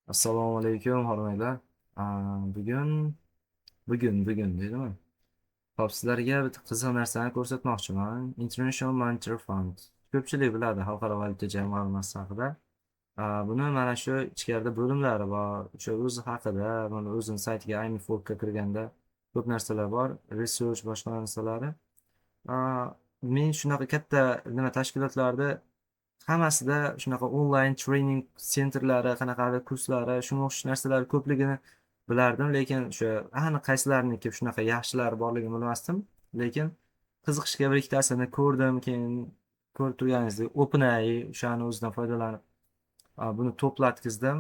Assalomu alaykum, hormatlar. Bugun deydimi? Hop, sizlarga bitta qiziq narsani ko'rsatmoqchiman. International Monetary Fund. Ko'pchilik biladi Xalqaro valyuta jamg'armasi haqida. Buni mana shu ichkarida bo'limlari bor. O'sha o'zi haqida, mana o'zini saytiga IMF.org kirganda ko'p narsalar bor. Research boshqa narsalari. Men shunaqa katta tashkilotlarda hammasida shunaqa onlayn trening sentrlari, qanaqadir kurslari, shunga o'xshash narsalar ko'pligini bilardim, lekin o'sha aniq qaysilariniki shunaqa yaxshilari borligini bilmasdim. Lekin qiziqishga bir ikkitasini ko'rdim, keyin ko'rib turganingizdek OpenAI o'shani o'zidan foydalanib buni to'platkizdim.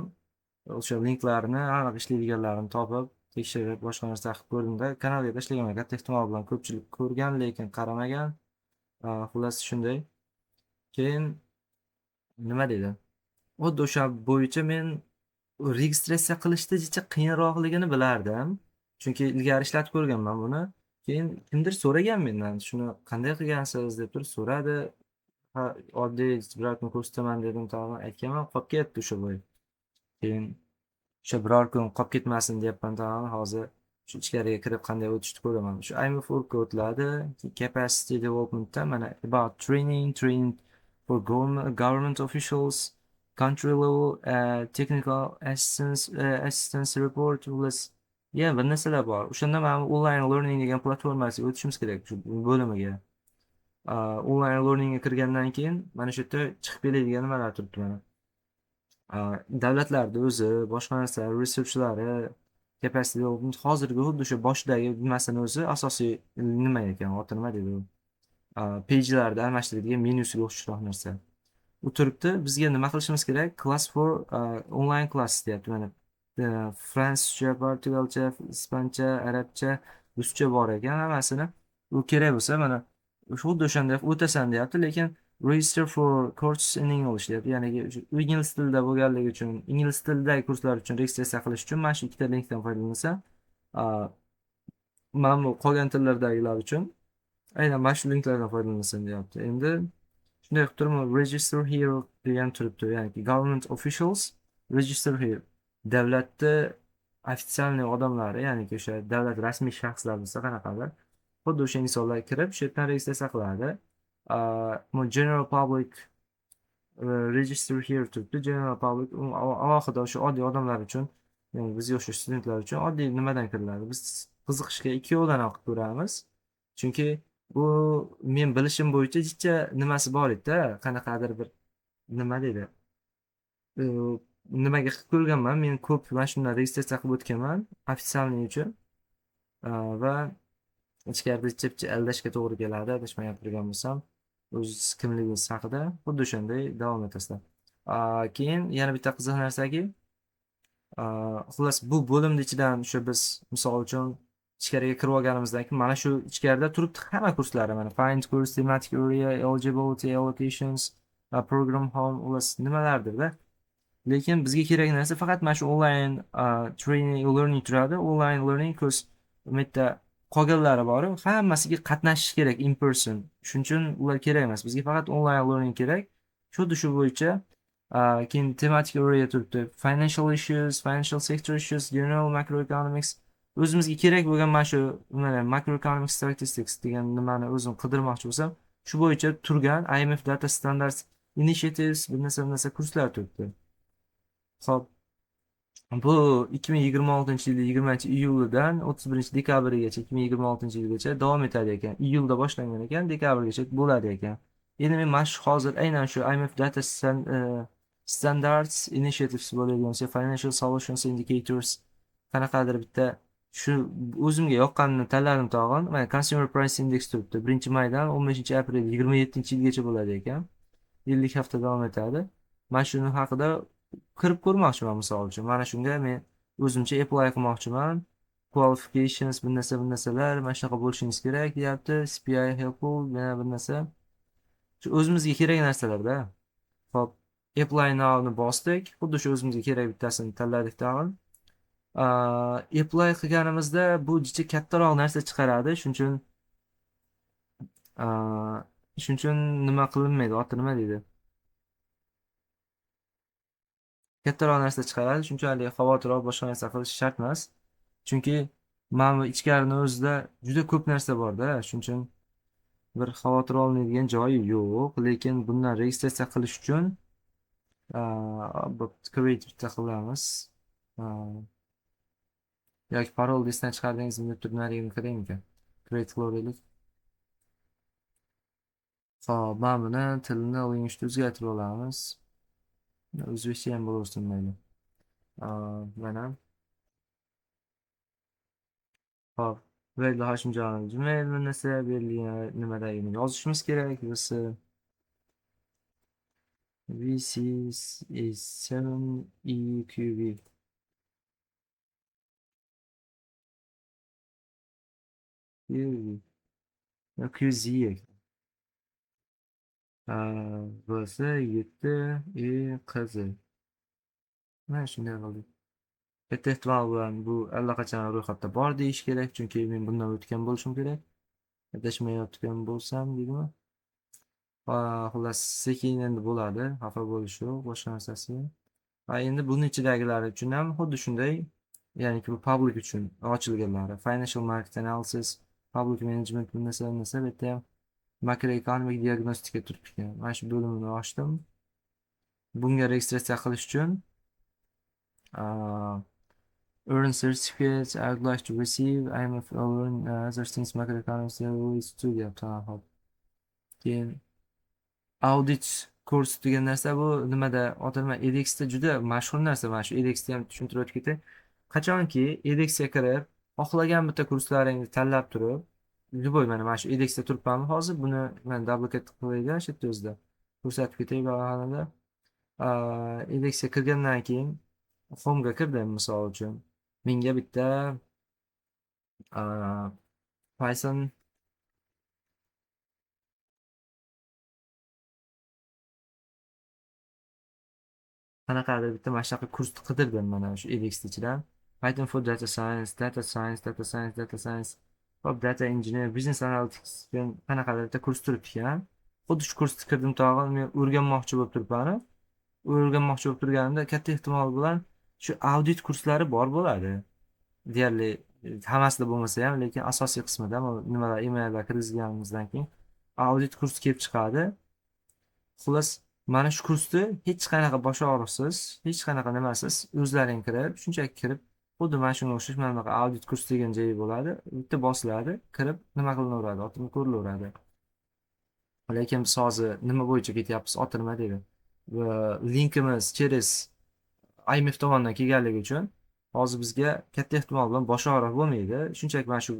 O'sha linklarni aniq ishlaydiganlarini topib, tekshirib, boshqa narsa qilib ko'rdimda, kanalga tashlaganman. Katta ehtimol bilan ko'pchilik ko'rgan, lekin qaramagan. Xullas shunday. Keyin nima deydi? Xuddi o'sha bo'yicha men registratsiya qilishda jicha qiyinroqligini bilardim. Chunki ilgari ishlatib ko'rganman buni. Keyin kimdir so'ragan mendan, shuni qanday qilgansiz deb turib so'radi. Ha, oddiy biror kun ko'rsataman dedim, tag'in aytganman, qolib ketdi o'sha bo'yi. Keyin o'sha biror kun qolib ketmasin deyapman, tag'in hozir shu ichkariga kirib qanday o'tishni ko'raman. Shu IMF4 ga o'tiladi. Capacity developmentda mana about training for government officials, country level technical assistance report plus bir narsalar bor. O'shanda mana online learning degan platformasiga o'tishimiz kerak shu bo'limiga. Online learningga kirgandan keyin mana shu yerda chiqib keladigan nimalar turibdi mana. Davlatlarni o'zi, boshqa narsa, resurslari, capacity development hozirgi xuddi o'sha boshdagi nimasini o'zi asosiy nima ekan, oti nima deydi u? Pejlarni almashtiradigan menyusiga o'xshashroq narsa. U turibdi, bizga nima qilishimiz kerak? Class for online class deyapti mana. Fransuzcha, portugalcha, ispancha, arabcha, ruscha bor ekan hammasini. U kerak bo'lsa mana xuddi o'shanday o'tasan deyapti, lekin register for courses in English deyapti. Ya'ni ingliz tilida bo'lganligi uchun, ingliz tilidagi kurslar uchun registratsiya qilish uchun mana shu ikkita linkdan foydalansa, mana bu qolgan tillardagilar uchun aynan mana shu linklardan foydalansin deyapti. Endi shunday qilib turib, register here degan turibdi. Ya'ni government officials register here. Davlatni ofitsialniy odamlari, ya'ni o'sha davlat rasmiy shaxslar bo'lsa qanaqadir, xuddi o'sha insonlar kirib shu yerdan registratsiya qiladi. General public register here turibdi. General public alohida o'sha oddiy odamlar uchun, ya'ni bizga o'xshash studentlar uchun oddiy nimadan kiriladi. Biz qiziqishga ikkovidan ham qilib ko'ramiz. Chunki bu men bilishim bo'yicha jicha nimasi bor edi-da, qanaqadir bir nima deydi? Ee, Nimaga qilib ko'rganman, men ko'p mana shundan registratsiya qilib o'tganman ofitsialniy uchun. Va ichkarida jicha aldashga to'g'ri keladi, adashmay gapirgan bo'lsam, o'z kimligingiz haqida xuddi o'shanday davom etasizlar. Keyin yana bitta qiziq narsaki, xullas bu bo'limni ichidan o'sha biz misol uchun ichkariga kirib olganimizdan keyin mana shu ichkarida turibdi hamma kurslari, mana find course, thematic area, eligibility, allocations, program home, xullas nimalardir-da. Lekin bizga kerak narsa faqat mana shu onlayn training learning turadi. Onlayn learning kurs bu yerda qolganlari bor, hammasiga qatnashish kerak in person. Shuning uchun ular kerak emas. Bizga faqat onlayn learning kerak. Xuddi shu bo'yicha keyin tematik area turibdi. Financial issues, financial sector issues, general macroeconomics. O'zimizga kerak bo'lgan mana shu macroeconomic statistics degan nimani o'zim qidirmoqchi bo'lsam, shu bo'yicha turgan IMF Data Standards Initiatives bir narsa kurslar turibdi. Xo'p, bu 2026 yil 20-iyulidan 31-dekabrigacha 2026 yilgacha davom etadi ekan. Iyulda boshlangan ekan, dekabrgacha bo'ladi ekan. Endi men mana shu hozir aynan shu IMF Data Standards Initiatives bo'ladigan o'sha Financial Solutions Indicators qanaqadir bitta shu o'zimga yoqqanini tanladim tag'in. Mana Consumer Price Index turibdi. 1-maydan 15-aprel 27-yilgacha bo'ladi ekan. Yillik hafta davom etadi. Mana shuni haqida kirib ko'rmoqchiman misol uchun. Mana shunga men o'zimcha apply qilmoqchiman. Qualifications bir narsalar mana shunaqa bo'lishingiz kerak deyapti. CPI helpful yana bir narsa. Shu o'zimizga kerak narsalarda. Hop, apply now'ni bosdik. Xuddi shu o'zimizga kerak bittasini tanladik tag'in. Apply qilganimizda bu jicha kattaroq narsa chiqaradi. Shuning uchun nima qilinmaydi? Oti nima deydi? kattaroq narsa chiqaradi. Shunchalik xavotir olib boshqa narsa qilish shart emas. Chunki mana bu ichkarini o'zida juda ko'p narsa bor-da. Shuning uchun bir xavotir olinadigan joyi yo'q. Lekin bundan registratsiya qilish uchun create bitta qilamiz. Yoki parol esdan chiqardingiz, deb turib narigini qaraymikan. Create qilaveraylik. Hop, mana buni tilni language o'zgartirib olamiz. O'zbekcha ham bo'laversin mayli. Mana. Hop. Veli Hoshimjonov Gmail nimasi berilgan nimadagini yozishimiz kerak. Biz this is 7EQV. QZ. Burası 7 qizi. Mana shunday qildik. Katta ehtimol bilan bu allaqachon ro'yxatda bor deyish kerak, chunki men bundan o'tgan bo'lishim kerak. Adashmayotgan bo'lsam deydimi? Xullas, sekin endi bo'ladi, xafa bo'lish yo'q, boshqa narsasi yo'q. Endi buning ichidagilari uchun ham xuddi shunday, ya'niki bu public uchun ochilganlari. Financial market analysis, public management, bu narsa, bu yerda ham makroekonomik diagnostika turibdi ekan. Mana shu bo'limini ochdim. Bunga registratsiya qilish uchun earn certificates I would like to receive. I'm of learn other things macroeconomics study. Tamam. Keyin audit kurs degan narsa bu nimada otilma edXda juda mashhur narsa. Mana shu edXda ham tushuntirib o'tib ketay. Qachonki edXga kirib, xohlagan bitta kurslaringizni tanlab turib, любой mana shu edXda turibman hozir. Buni men double click qilaylik shu yerda o'zida. Ko'rsatib ketay bag'anada. edXga kirgandan keyin home'ga kirdim misol uchun. Menga bitta Python qanaqadir bitta mana shunaqa kursni qidirdim mana shu edX ichidan. Python for data science, data science, hop, data engineer, business analytics degan qanaqadir bitta kurs turibdi ekan. Xuddi shu kursga kirdim tag'in, men o'rganmoqchi bo'lib turibman. O'rganmoqchi bo'lib turganimda katta ehtimol bilan shu audit kurslari bor bo'ladi. Deyarli hammasida bo'lmasa ham, lekin asosiy qismida nimalar emaillar kirgizganimizdan keyin audit kursi kelib chiqadi. Xullas, mana shu kursni hech qanaqa bosh og'riqsiz, hech qanaqa nimasiz o'zlaring kirib, shunchaki kirib, xuddi mana shunga o'xshash mana bunaqa audit kurs degan joyi bo'ladi. Bitta bosiladi, kirib nima qilinaveradi, otini ko'rilaveradi. Lekin biz hozir nima bo'yicha ketyapmiz, otilma deydi. Linkimiz через IMF tomonidan kelganligi uchun hozir bizga katta ehtimol bilan bosh og'riq bo'lmaydi. Shunchaki mana shu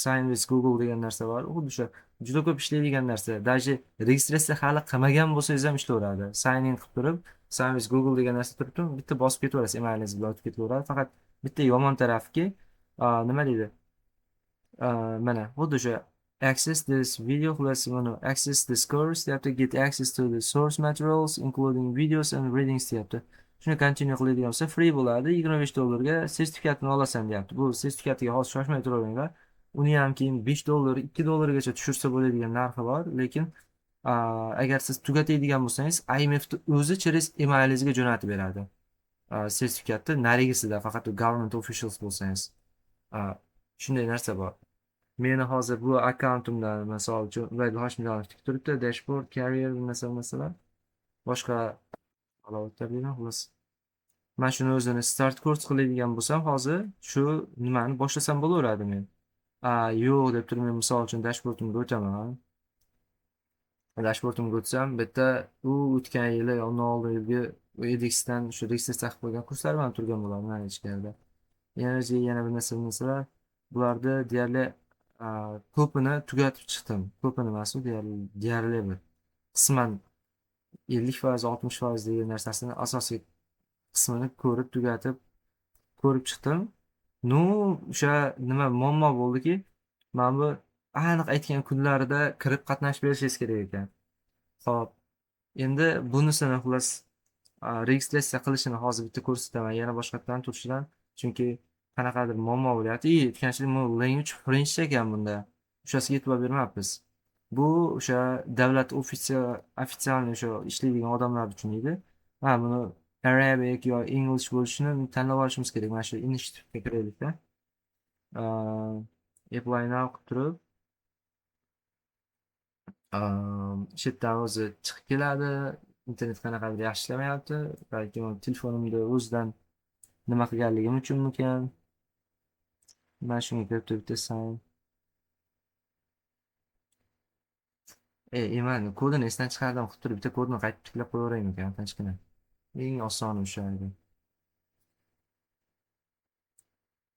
Sign with Google degan narsa bor. Xuddi o'sha juda ko'p ishlaydigan narsa. Даже registratsiya hali qilmagan bo'lsangiz ham ishlayveradi. Sign in qilib turib, Sign with Google degan narsa turibdi, bitta bosib ketaverasiz, emailingiz bilan o'tib ketaveradi. Faqat bitta yomon tarafki, nima deydi? Mana xuddi o'sha access this video plus access this course deyapti, get access to the source materials including videos and readings deyapti. Shuni continue qiladigan bo'lsa free bo'ladi. $25 sertifikatini olasan deyapti. Bu sertifikatiga hozir shoshmay turaveringlar. Uni ham keyin $5, $2 tushirsa bo'ladigan narxi bor, lekin agar siz tugatadigan bo'lsangiz, IMF o'zi через emailingizga jo'natib beradi. Sertifikatni narigisida faqat government officials bo'lsangiz. Shunday narsa bor. Meni hozir bu akkauntimdan misol uchun Ubaydulla Hoshimjonov tik turibdi, dashboard, career masalar. Boshqa alohida bilan xullas. Mana shuni o'zini start kurs qiladigan bo'lsam, hozir shu nimani boshlasam bo'laveradi men. Yo'q deb turib men misol uchun dashbordimga o'taman. Dashbordimga o'tsam, bitta u o'tgan yili, undan oldin yilgi edXdan shu registratsiya qilib qo'ygan kurslar bilan turgan bo'ladi mana ichkarida. Yana bir narsalar bularni deyarli ko'pini tugatib chiqdim. Ko'pini emas, deyarli bir qisman 50%, 60% degan narsasini asosiy qismini ko'rib tugatib ko'rib chiqdim. Ну, o'sha nima muammo bo'ldiki, mana bu aniq aytgan kunlarida kirib qatnashib berishingiz kerak ekan. Xo'p, endi bunisini xullas registratsiya qilishini hozir bitta ko'rsataman, yana boshqatdan turishidan, chunki qanaqadir muammo bo'lyapti. Aytganchilik bu language French ekan bunda. O'shasiga e'tibor bermabmiz. Bu o'sha davlat ofitsialniy o'sha ishlaydigan odamlar uchun edi. Buni Arabic yo English bo'lishini tanlab olishimiz kerak. Mana shu initiative kiraylikda. Apply now qilib turib, chet yerdan o'zi chiqib keladi. Internet qanaqadir yaxshi ishlamayapti. Balki telefonimda o'zidan nima qilganligim uchunmikan. Mana shunga kirib turib bitta sign. Eman kodini esdan chiqardim qilib turib bitta kodni qaytib tiklab qo'yaveraymikan tinchgina. Eng osoni o'sha edi.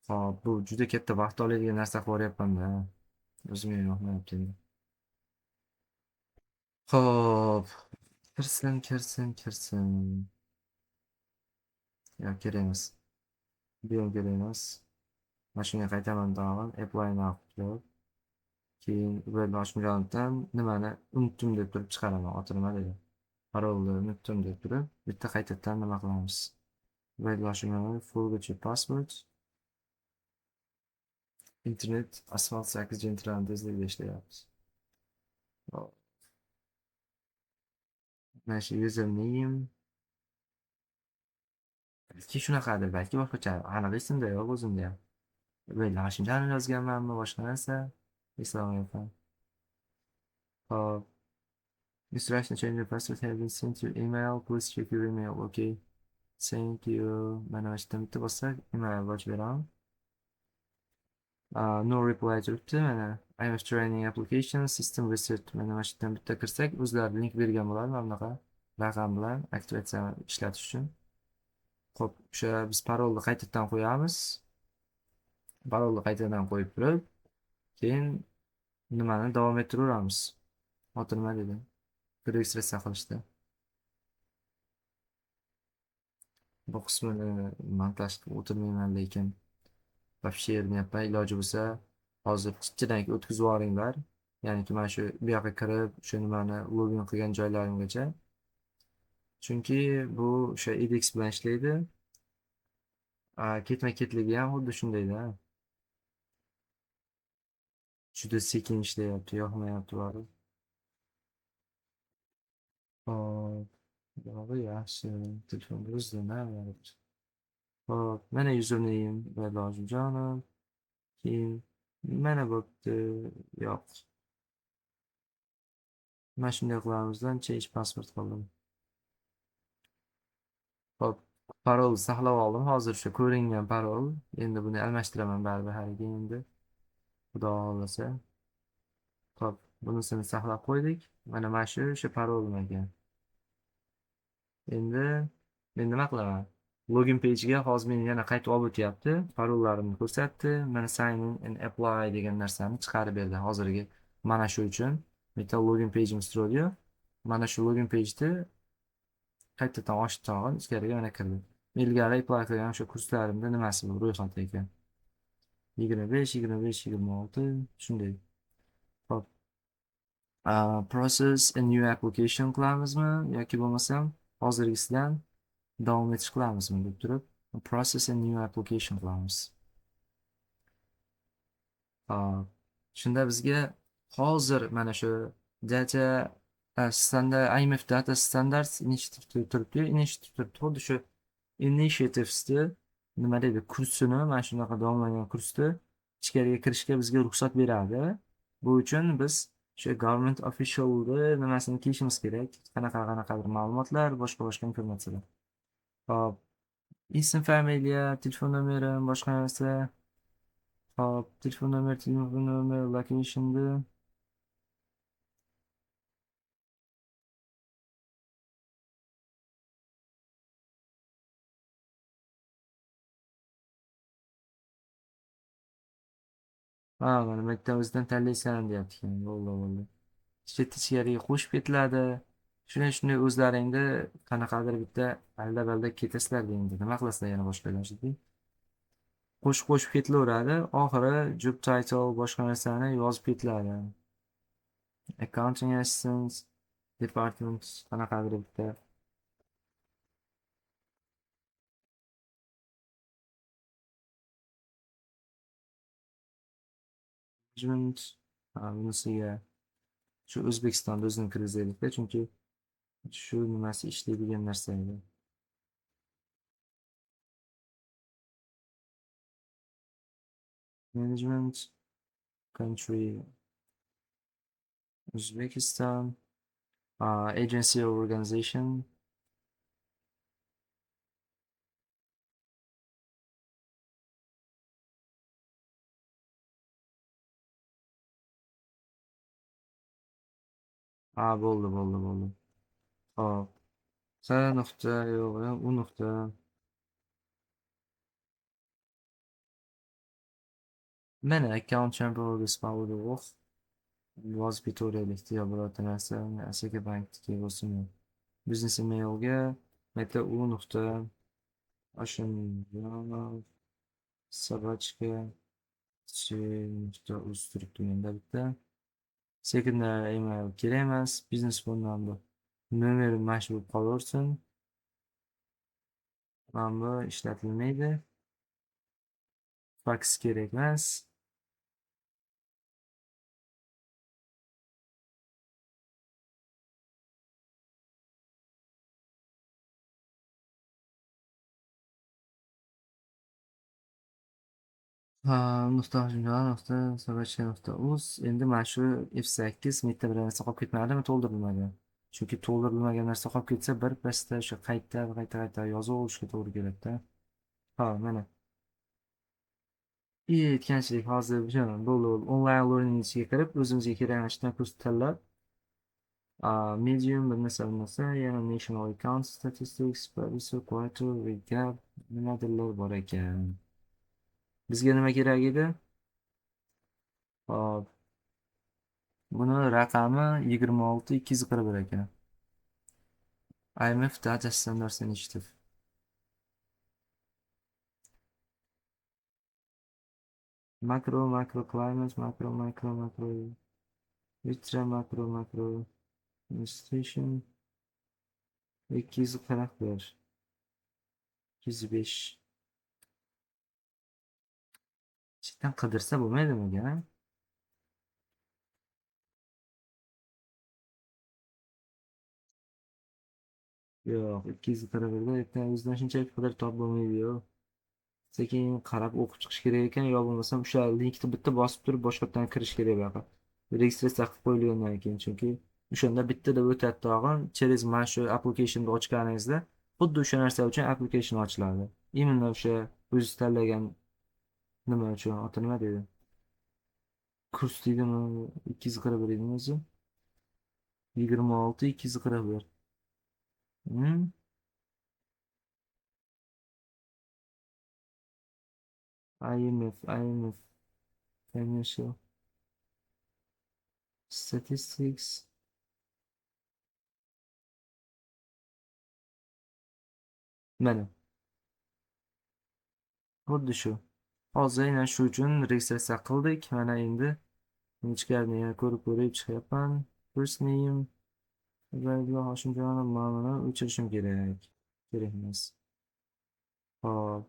Hop, bu juda katta vaqt oladigan narsa qilib yuboryapman-da. O'zimga yoqmayapti endi. Hop, kirsin. Yo'q, kerak emas. Bu ham kerak emas. Mana shunga qaytaman tag'in. Apply now qilib. Keyin web ochmaganimdan nimani unutdim deb turib chiqaraman. O'tirma dedi. Parolni unutdim deb turib, bitta qaytadan nima qilamiz? Web ochmagan forget your password. Internet asfalt 8 internet tezligida ishlayapti. Hop, mana shu username. Balki shunaqadir, balki boshqacha. Aniq esimda yo'q o'zimda ham. Web yozganmanmi, boshqa narsa? Eslolmayapman. Hop. Instruction change your password has been sent to your email. Please check your email. Okay. Thank you. Mana shu yerdan bitta bossak, email ochib beraman. No reply turibdi. Mana I was training application system reset. Mana shu yerdan bitta kirsak, o'zlari link bergan bo'ladi mana bunaqa raqam bilan aktivatsiya ishlatish uchun. Xo'p, o'sha biz parolni qaytadan qo'yamiz. Parolni qaytadan qo'yib turib, keyin nimani davom ettiraveramiz. O'tirma dedi. Registratsiya qilishdi. Bu qismini montaj qilib o'tirmayman, lekin вообще erinayapman. Iloji bo'lsa hozir kichkinaga o'tkazib yuboringlar. Ya'niki mana shu bu yoqqa kirib, o'sha nimani login qilgan joylarimgacha. Chunki bu o'sha edX bilan ishlaydi. Ketma-ketligi ham xuddi shundayda. Juda sekin ishlayapti, yoqmayapti bari. Hop, buni yaxshi. Telefonda o'zida nayapti. Hop, mana username va lojinjonim. Keyin mana bo'pti. Yo'q. Mana shunday qilamizdan change password qildim. Hop, parol saqlab oldim. Hozir shu ko'ringan parol. Endi buni almashtiraman baribir haliga endi. Xudo xohlasa. Hop, bunisini saqlab qo'ydik. Mana shu o'sha parolim ekan. Endi men nima qilaman? Login page'ga hozir meni yana qaytib olib o'tyapti. Parollarimni ko'rsatdi. Mana sign in and apply degan narsani chiqarib berdi hozirgi. Mana shu uchun bitta login page'imiz turadi. Mana shu login page'ni qaytadan ochib tag'in ichkariga mana kirdim. Men ilgari apply qilgan o'sha kurslarimda nimasi bu ro'yxatda ekan. 25, 25, 26 shunday. Hop. Process a new application qilamizmi yoki bo'lmasam hozirgisidan davom etish qilamizmi deb turib process a new application qilamiz. Shunda bizga hozir mana shu data standard IMF data standards initiative turibdi. Initiative turibdi. Xuddi shu initiativesni nima deydi kursini mana shunaqa davomlangan kursni ichkariga kirishga bizga ruxsat beradi. Bu uchun biz o'sha government officialni nimasini kiyishimiz kerak. Qanaqa-qanaqadir ma'lumotlar, boshqa informatsiyalar. Hop, ism, familiya, telefon nomerim, boshqa narsa. Hop, telefon nomer, location'ni. Mana maktabimizdan tanlaysan deyapti ekan. Bo'ldi. Ichkariga qo'shib ketiladi. Shunday o'zlaringda qanaqadir bitta aldab ketasizlar endi. Nima qilasizlar yana boshqa iloji? Qo'shib ketilaveradi. Oxiri job title boshqa narsani yozib ketiladi. Accounting assistant, department qanaqadir bitta. Management bunisiga shu O'zbekistonda o'zini kirgizaylik-da, chunki shu nimasi ishlaydigan narsa edi. Management, country, Uzbekistan, agency or organization. Bo'ldi. Hop. S nuqta yo'q, u nuqta. Mana account chamber discovered voz bitoraylikda yo birorta narsa asaka bankniki bo'lsin. Biznes emailga meta u nuqta Ashimjonov собачка nuqta.uz turibdi menda bitta. Secondary email kerak emas. Biznes phone number. Nomer mana shu bo'lib qolaversin. Mana bu ishlatilmaydi. Fax kerak emas. Nuqta nuqta собачка nuqta uz. Endi mana shu F8 bitta bir narsa qolib ketmadimi to'ldirilmagan. Chunki to'ldirilmagan narsa qolib ketsa birpasda o'sha qayta yozib olishga to'g'ri keladi-da. Mana. Aytganchilik hozir bo'ldi. Onlayn learning ichiga kirib, o'zimizga kerak ishdan kurs tanlab, medium bir narsa, yana national account statistics, producer, quarter, recap, nimadirlar bor ekan. Bizga nima kerak edi? Hop, buni raqami 26241 ekan. IMF Data Standards Initiative. Macro climate, macro ultra macro administration 241 205. Chetdan qidirsa bo'lmaydimi? Yo'q, 241da ertaga o'zidan shunchalik qidirib topib bo'lmaydi-yu. Sekin qarab o'qib chiqish kerak ekan, yo bo'lmasam o'sha linkni bitta bosib turib boshqatdan kirish kerak buyoqqa. Registratsiya qilib qo'yilgandan keyin, chunki o'shanda bittada o'tadi tag'in, через mana shu applicationni ochganingizda xuddi o'sha narsa uchun application ochiladi. Именно o'sha o'zingiz tanlagan nima uchun, oti nima deydi? Kurs deydimi? 241 edimi o'zi? 26 241. IMF Financial Statistics. Mana, xuddi shu. Hozir aynan shu uchun registratsiya qildik. Mana endi ichkarini yana ko'rib chiqyapman. First name Ubaydulla Hoshimjonov, ma'lumotni o'chirishim kerak. Kerak emas. Hop.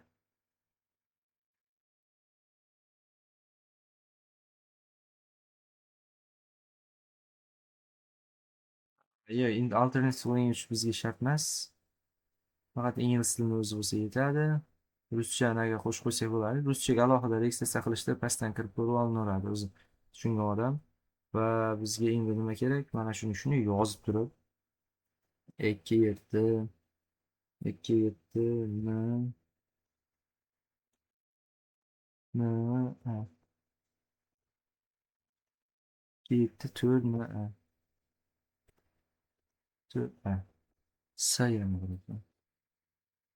Yo'q, endi alternative language bizga shart emas. Faqat ingliz tilini o'zi bo'lsa yetadi. Ruschani agar qo'shib qo'ysak bo'ladi. Ruschaga alohida registratsiya qilishda pastdan kirib ko'rib olinaveradi o'zi tushungan odam. Va bizga endi nima kerak? Mana shuni yozib turib 27 n 4 n 4 n sayam bo'ladi.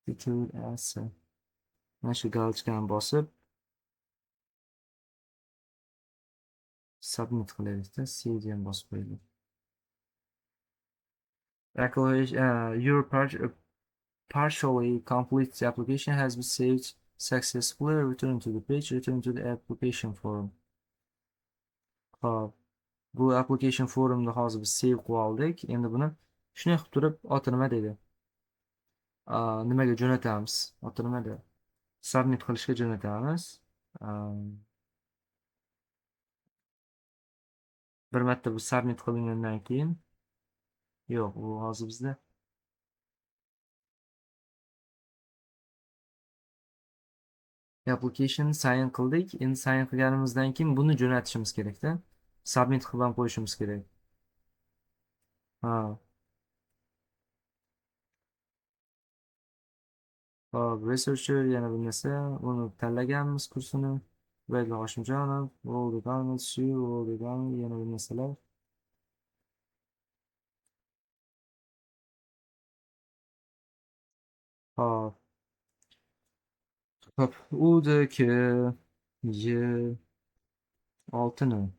4 s. Mana shu galочкani bosib submit qilaylikda, save ham bosib qo'ydik. Your partially complete application has been saved successfully. Return to the page. Return to the application form. Hop. Bu application forumni hozir biz save qilib oldik. Endi buni shunday qilib turib oti nima deydi? Nimaga jo'natamiz? Oti nima deydi? Submit qilishga jo'natamiz. Bir marta bu submit qilingandan keyin yo'q, u hozir bizda application sign qildik. Endi sign qilganimizdan keyin buni jo'natishimiz kerakda. Submit qilib ham qo'yishimiz kerak. Ha. Hop, researcher yana bir narsa. Uni tanlaganmiz kursini. Ubaydulla Hoshimjonov, World Economics, shu World Economics yana bir narsalar. Hop. Hop. Udaki Y oltini.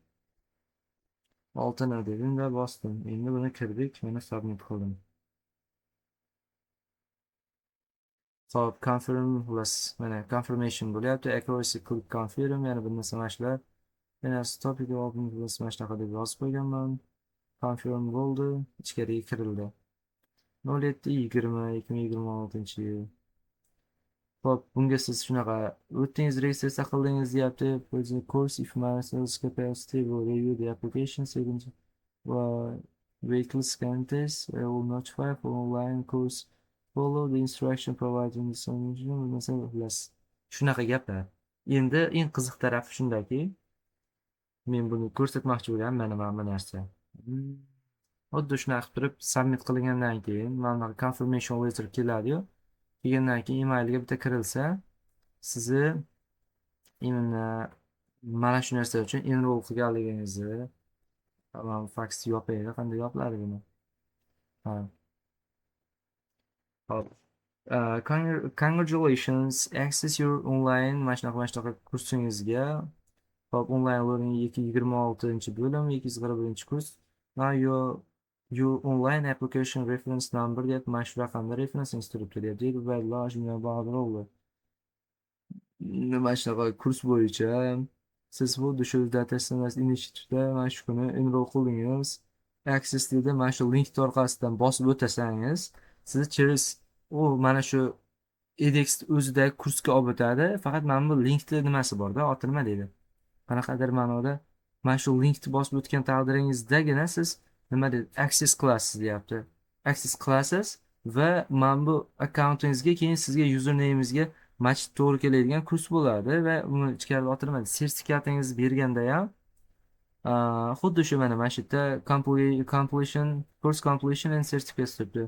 Oltini dedim de bosdim. Endi buni kirdik. Mana submit qildim. Hop, confirm plus mana confirmation bo'lyapti. Accuracy click confirm yana bir narsa mana shular. Yana topic open plus mana shunaqa deb yozib qo'yganman. Confirm bo'ldi. Ichkariga kirildi. 07/20/2026 yil. Hop, bunga siz shunaqa o'tdingiz, registratsiya qildingiz deyapti. The course information capacity will review the application second va waitlist candidates will notify for online course. Follow the instruction provided in the submission. Masalan, xullas shunaqa gaplar. Endi eng qiziq tarafi shundaki, men buni ko'rsatmoqchi bo'lganman, mana bu narsa. Xuddi shunaqa qilib turib submit qilingandan keyin mana confirmation letter keladi-yu. Kelgandan keyin emailga bitta kirilsa, sizni именно mana shu narsa uchun enroll qilganligingizni faks yopaydi. Qanday yopiladi buni? Ha. Hop. Congratulations, access your online mana shunaqa kursingizga. Hop, online learning 226-bo'lim, 241-kurs. Now your online application reference number deyapti. Mana shu raqamda referensingiz turibdi deyapti. Ubaydulla Hoshimjon Bahodirovli. Mana shunaqa kurs bo'yicha siz xuddi shu Data Science Institute'da mana shu kuni enroll qildingiz. Access deydi. Mana shu link orqasidan bosib o'tasangiz, sizni через mana shu edX o'zidagi kursga olib o'tadi. Faqat mana bu linkni nimasi borda, oti nima deydi? Qanaqadir ma'noda mana shu linkni bosib o'tgan taqdiringizdagina siz nima deydi, access qilasiz deyapti. Access qilasiz va mana bu akkauntingizga keyin sizga username'ingizga match to'g'ri keladigan kurs bo'ladi va uni ichkarida oti nima, sertifikatingizni berganda ham xuddi shu mana shu yerda completion course completion and certificate turibdi.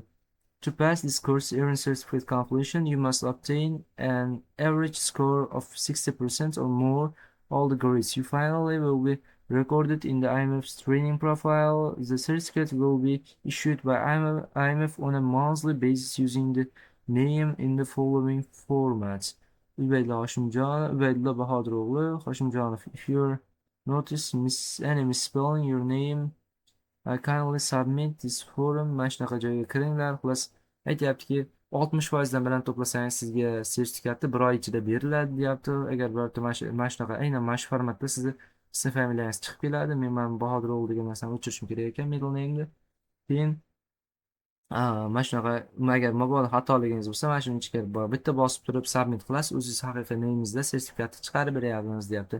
To pass this course earn certificate completion, you must obtain an average score of 60% or more. All the grades you finally will be recorded in the IMF's training profile. The certificate will be issued by IMF on a monthly basis using the name in the following formats. Ubaydulla Hoshimjonov, Ubaydulla Bahodirovli, Hoshimjonov. If you notice any misspelling your name, I kindly submit this form. Mana shunaqa joyga kiringlar. Xullas aytyaptiki, 60% dan baland to'plasangiz sizga sertifikatni 1 oy ichida beriladi deyapti. Agar birorta mana shunaqa aynan mana shu formatda sizni ism familiyangiz chiqib keladi. Men mana Bahodirovli degan narsani o'chirishim kerak ekan middle name'ni. Keyin mana shunaqa agar mabodo xatoligingiz bo'lsa, mana shuni ichiga bitta bosib turib submit qilasiz. O'zingiz haqiqiy namingizda sertifikatni chiqarib beryapmiz deyapti.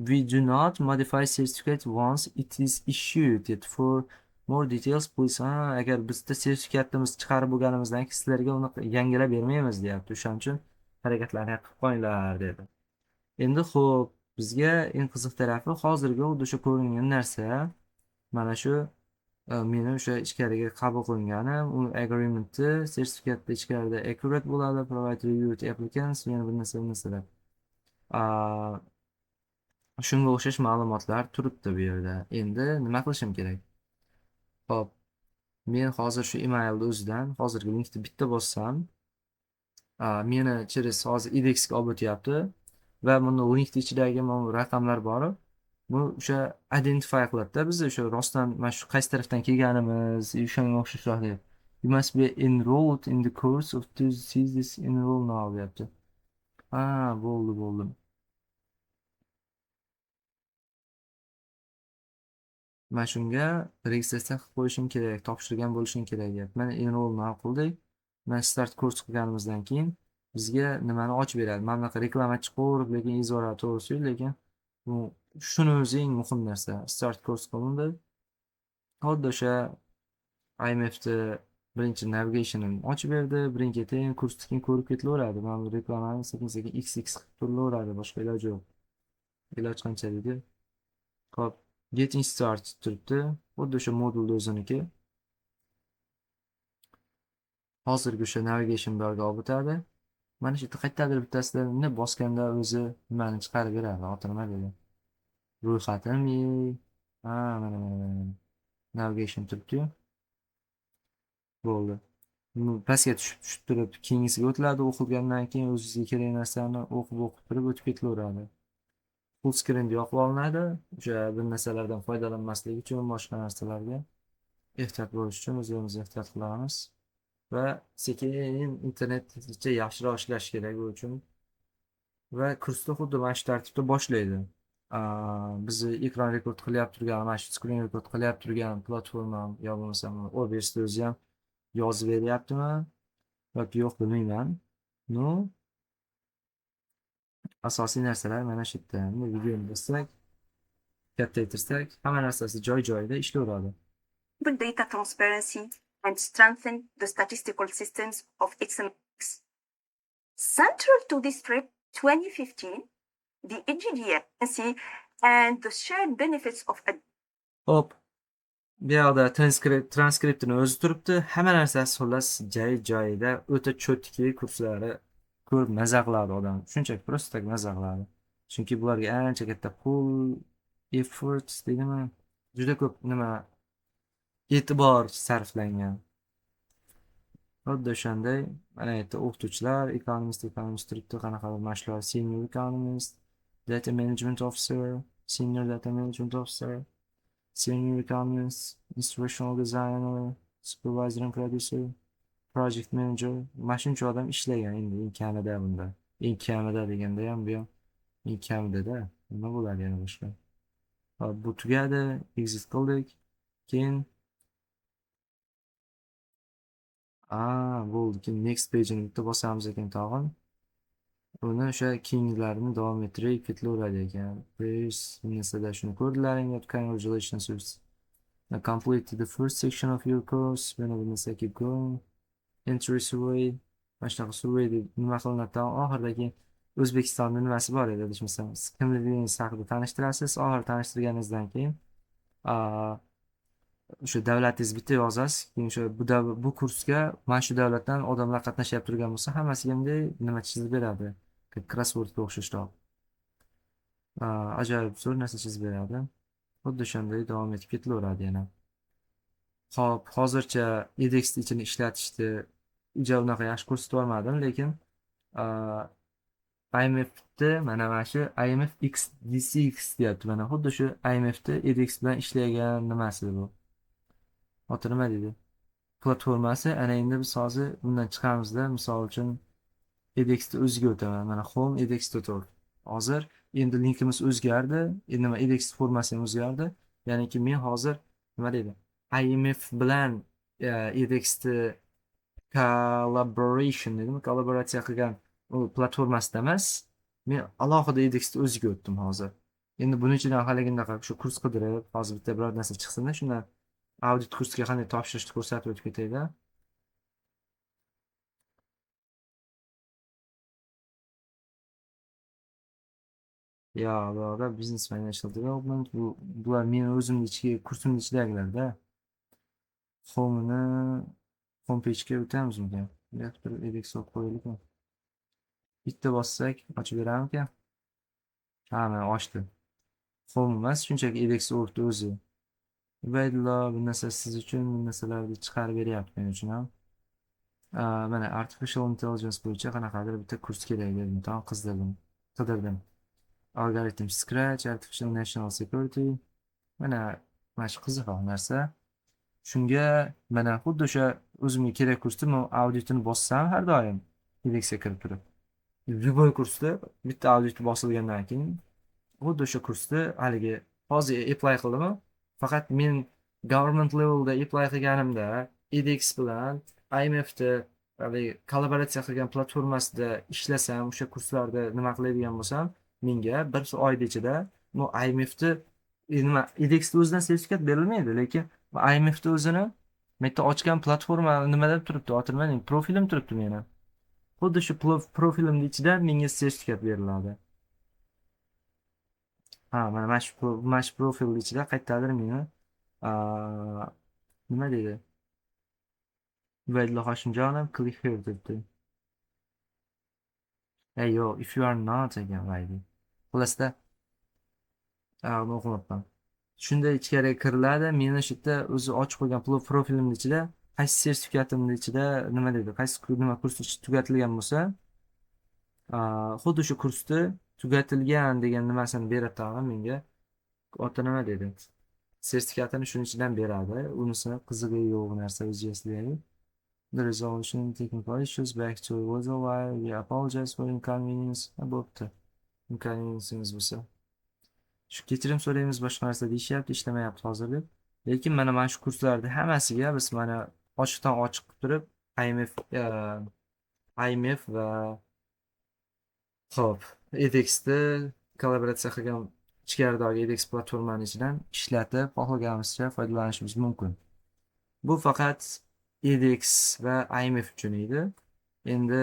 We do not modify certificate once it is issued. For more details please. Agar bizda sertifikatimiz chiqarib bo'lganimizdan keyin sizlarga uni yangilab bermaymiz deyapti. O'shaning uchun harakatlarni qilib qo'yinglar dedi. Endi xo'p, bizga eng qiziq tarafi hozirgi xuddi shu ko'ringan narsa mana shu meni o'sha ichkariga qabul qilinganim, u agreementni sertifikatda ichkarida accurate bo'ladi, provide reviewed applicants, yana bir narsalar. Shunga o'xshash ma'lumotlar turibdi bu yerda. Endi nima qilishim kerak? Hop, men hozir shu emailni o'zidan hozirgi linkni bitta bossam, meni через hozir edXga olib o'tyapti va buni linkni ichidagi mana bu raqamlar bor. Bu o'sha identify qiladida bizni o'sha rostdan mana shu qaysi tarafdan kelganimiz, o'shanga o'xshashroq deyapti. You must be enrolled in the course of to see this enroll now deyapti. Bo'ldi. Mana shunga registratsiya qilib qo'yishim kerak, topshirgan bo'lishim kerak deyapti. Mana enroll now qildik. Mana start kurs qilganimizdan keyin bizga nimani ochib beradi. Mana bunaqa reklama chiqaverib, lekin izolari to'g'risi, lekin bu shuni o'zi eng muhim narsa. Start kurs qilindi. Xuddi o'sha IMF'ni birinchi navigation'ini ochib berdi. Birin-ketin kursni ko'rib ketilaveradi. Mana bu reklamani sekin-sekin XX qilib turaveradi. Boshqa iloji yo'q. Iloj qancha deydi? Hop, getting started turibdi. Xuddi o'sha modulni o'ziniki. Hozirgi o'sha navigation barga olib o'tadi. Mana shu yerda qayerdadir bittasida bosganda o'zi nimani chiqarib beradi. Oti nima dedi? Ro'yxatimi? Ha, mana. Navigation turibdi-yu. Bo'ldi. Pastga tushib turib, keyingisiga o'tiladi. O'qilgandan keyin o'zingizga kerak narsani o'qib turib o'tib ketaveradi. Full screen'da yoqib olinadi. O'sha bir narsalardan foydalanmaslik uchun, boshqa narsalarga ehtiyot bo'lish uchun o'zimiz ehtiyot qilamiz. Va sekin internetcha yaxshiroq ishlashi kerak u uchun. Va kursni xuddi mana shu tartibda boshlaydi. Bizni ekran rekord qilyapti turgan, mana shu screen rekord qilyapti turgan platforma yo bo'lmasam OBS'da o'zi ham yozib beryaptimi yoki yo'q bilmayman. No, asosiy narsalar mana shu yerda. Videoni bossak, kattaytirsak, hamma narsasi joy-joyida ishlayveradi. With data transparency and strengthen the statistical systems of XMX. Central to this trip 2015, the EGDFC and the shared benefits of a Hop. Bu yoqda transkriptini o'zi turibdi. Hamma narsasi xullas joy-joyida, o'ta cho'tki kurslari ko'rib maza qiladi odam. Shunchaki просто так maza qiladi. Chunki bularga ancha katta pul, effort deydimi? Juda ko'p nima e'tibor sarflangan. Xuddi o'shanday, mana yerda o'qituvchilar, ekonomist turibdi, qanaqadir mashhur senior economist, data management officer, senior data management officer, senior economist, instructional designer, supervisor and producer, project manager. Mana shuncha odam ishlagan endi eng kamida bunda. Eng kamida deganda ham bu ham eng kamida-da. Nima bo'ladi yana boshqa? Hop, bu tugadi, exit qildik. Keyin bo'ldi. Keyin next page'ni bitta bosamiz ekan tag'in. Uni o'sha keyingilarini davom ettirib ketaveradi ekan. Please, nasada shuni ko'rdilaring. Congratulations, you completed the first section of your course. Mana bu narsa keep going. Entry survey. Mana shunaqa survey deb nima qilinadi? Oxiridagi O'zbekistonda nimasi bor edi, desam, kimligingiz haqida tanishtirasiz. Oxiri tanishtirganingizdan keyin o'sha davlatingiz bitta yozasiz. Keyin o'sha bu kursga mana shu davlatdan odamlar qatnashyapti turgan bo'lsa, hammasiga bunday nima chizib beradi. Crosswordga o'xshashroq. Ajoyib zo'r narsa chizib beradi. Xuddi o'shanday davom etib ketaveradi yana. Xo'p, hozircha edX ichini ishlatishni unaqa yaxshi ko'rsatib olmadim, lekin IMFda mana shu IMF XDCX deyapti. Mana xuddi shu IMFda edX bilan ishlagan nimasi bu. Oti nima deydi? Platformasi. Ana endi biz hozir bundan chiqamizda, misol uchun edXni o'ziga o'taman. Mana home edX.org. Hozir endi linkimiz o'zgardi. Endi nima edX formasi ham o'zgardi. Ya'niki men hozir nima deydi? IMF bilan edXni collaboration dedim, kollaboratsiya qilgan u platformasida emas. Men alohida edXni o'ziga o'tdim hozir. Endi buning uchun haligindaqa shu kurs qidirib, hozir bitta biror narsa chiqsin-da, shundan audit kursiga qanday topshirishni ko'rsatib o'tib ketayda. Ya, buyoqda business financial development bular meni o'zimni ichiga kursimni ichidagilarda. Home page'ga o'tamizmi? Bir edX olib qo'yaylik. Bitta bossak ochib beramiz-ku. Ha, mana ochdi. Home emas, shunchaki edX o'rdi o'zi. Ubaydullo bu narsa siz uchun bu narsalarni chiqarib beryapti men uchun ham. Mana artificial intelligence bo'yicha qanaqadir bitta kurs kerak dedim. Tamam, qidirdim. Algorithm Scratch, Artificial National Security. Mana shu qiziqroq narsa. Shunga mana xuddi o'sha o'zimga kerak kursni auditini bossam har doim edXga kirib turib. Любой kursda bitta audit bosilgandan keyin xuddi o'sha kursni haligi hozir apply qildim. Faqat men government levelda apply qilganimda edX bilan IMFda kollaboratsiya qilgan platformasida ishlasam, o'sha kurslarda nima qiladigan bo'lsam, menga bir oyda ichida bu IMFda edXda o'zidan sertifikat berilmaydi, lekin IMFda o'zini Bu yerda ochgan platforma nima deb turibdi? O'tirmaning, profilim turibdi meni. Xuddi shu profilimni ichida menga sertifikat beriladi. Ha, mana shu profilni ichida qayerdadir meni aa, nima deydi? Ubaydulla Hoshimjonov click here debdi. Hey yo, if you are not ekan maybe. Xulosda, uni o'qimabman. Shunda ichkariga kiriladi. Meni shu yerda o'zi ochib qo'ygan profilimni ichida qaysi sertifikatimni ichida nima deydi? Qaysi nima kurs tugatilgan bo'lsa, xuddi shu kursni tugatilgan degan nimasini beradi tag'in menga. Oti nima deydi? Sertifikatini shuning ichidan beradi. Unisi qizig'i yo'q narsa o'zingizga. The resolution technical issues back to was a while. We apologize for inconvenience. Bo'pti. Inconvenienceingiz bo'lsa. Shu kechirim so'raymiz, boshqa narsa deyishyapti, ishlamayapti hozir deb. Lekin mana shu kurslarni hammasiga biz mana ochiqdan ochiq qilib turib, IMF va hop, edXni kollaboratsiya qilgan ichkaridagi edX platformani ichidan ishlatib, xohlaganimizcha foydalanishimiz mumkin. Bu faqat edX va IMF uchun edi. Endi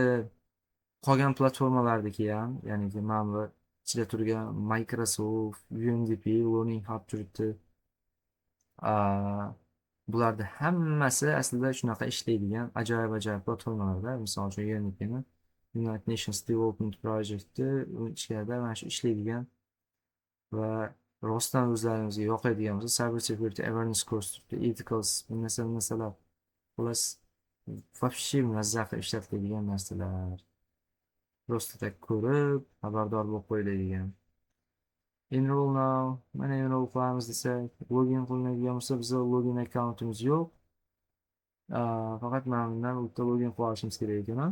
qolgan platformalardagi ham, ya'niki mana bu ichida turgan Microsoft, UNDP, Learning Hub turibdi. Bularni hammasi aslida shunaqa ishlaydigan ajoyib platformalarda, misol uchun UNDPni United Nations Development Project'ni ichkarida mana shu ishlaydigan va rostdan o'zlarimizga yoqadigan bo'lsa Cyber Security Awareness Course turibdi, Ethicals, narsalar. Xullas, вообще mazza qilib ishlatiladigan narsalar. Просто tak ko'rib, xabardor bo'lib qo'yiladigan. Enroll now. Mana enroll qilamiz desak, login qilinadigan bo'lsa, bizda login akkauntimiz yo'q. Faqat mana bundan bitta login qilib olishimiz kerak ekan.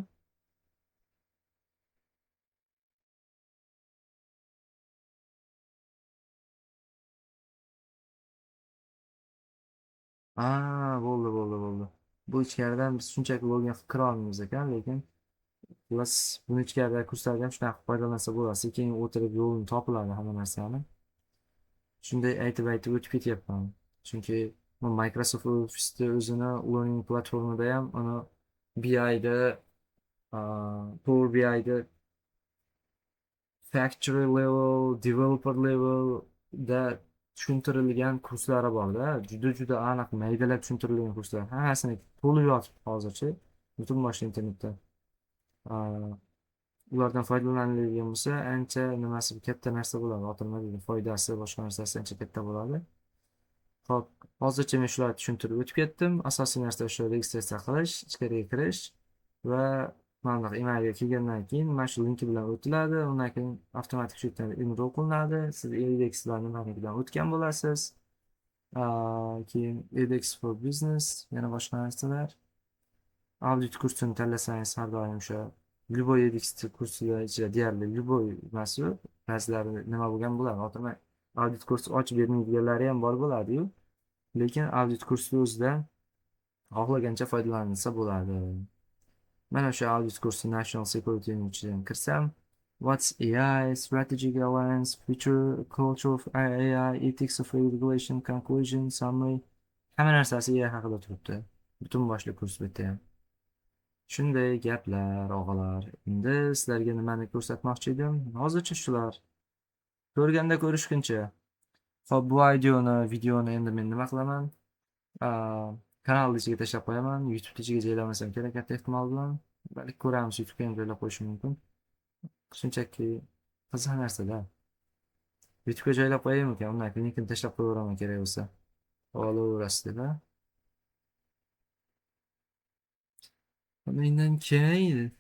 Bo'ldi. Bu ichkaridan biz shunchaki login qilib kira olmaymiz ekan, lekin xullas buni ichkaridagi kurslardan ham shunaqa foydalansa bo'ladi. Sekin o'tirib yo'lini topiladi hamma narsani. Shunday aytib o'tib ketyapman. Chunki Microsoft Office'da o'zini learning platformida ham uni BI'da Power BI'da factory level, developer levelda tushuntirilgan kurslari borda. Juda aniq maydalab tushuntirilgan kurslar. Hammasini to'lib yotibdi hozircha. Butun boshli internetda. Ulardan foydalaniladigan bo'lsa, ancha nimasi katta narsa bo'ladi. Otilma deydi, foydasi, boshqa narsasi ancha katta bo'ladi. Xo'p, hozircha men shularni tushuntirib o'tib ketdim. Asosiy narsa shu registratsiya qilish, ichkariga kirish va mana bunaqa emailga kelgandan keyin mana shu linki bilan o'tiladi. Undan keyin avtomatik shu yerdan enroll qilinadi. Siz edXlar nimaligidan o'tgan bo'lasiz. Keyin edX for business, yana boshqa narsalar. Audit kursini tanlasangiz har doim o'sha любой edX kursida ichida deyarli любой emas yo'q. Ba'zilari nima bo'lgan bo'ladi. Hozir audit kursi ochib bermaydiganlari ham bor bo'ladi-yu. Lekin audit kursi o'zida xohlagancha foydalanilsa bo'ladi. Mana shu audit kursi National Security ichidan kirsam, What's AI, Strategic Alliance, Future Culture of AI, Ethics of Regulation, Conclusion, Summary. Hamma narsasi AI haqida turibdi. Butun boshli kurs bu yerda ham. Shunday gaplar, og'alar. Endi sizlarga nimani ko'rsatmoqchi edim? Hozircha shular. Ko'rganda ko'rishguncha. Xo'p, bu videoni endi men nima qilaman? Kanalni ichiga tashlab qo'yaman. YouTube ichiga joylamasam kerak, katta ehtimol bilan. Balki ko'ramiz, YouTube'ga ham joylab qo'yishim mumkin. Shunchaki qiziq narsa-da. YouTube'ga joylab qo'yaymi ekan, undan keyin linkini tashlab qo'yaveraman kerak bo'lsa. Olaverasiz deb-a. Mendan keyin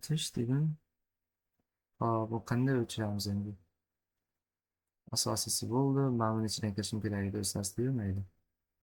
tish dedim. Bu qanday o'chiramiz endi? Asosiysi bo'ldi. Mana buni ichidan kirishim kerak edi, o'zlari deyilmaydi.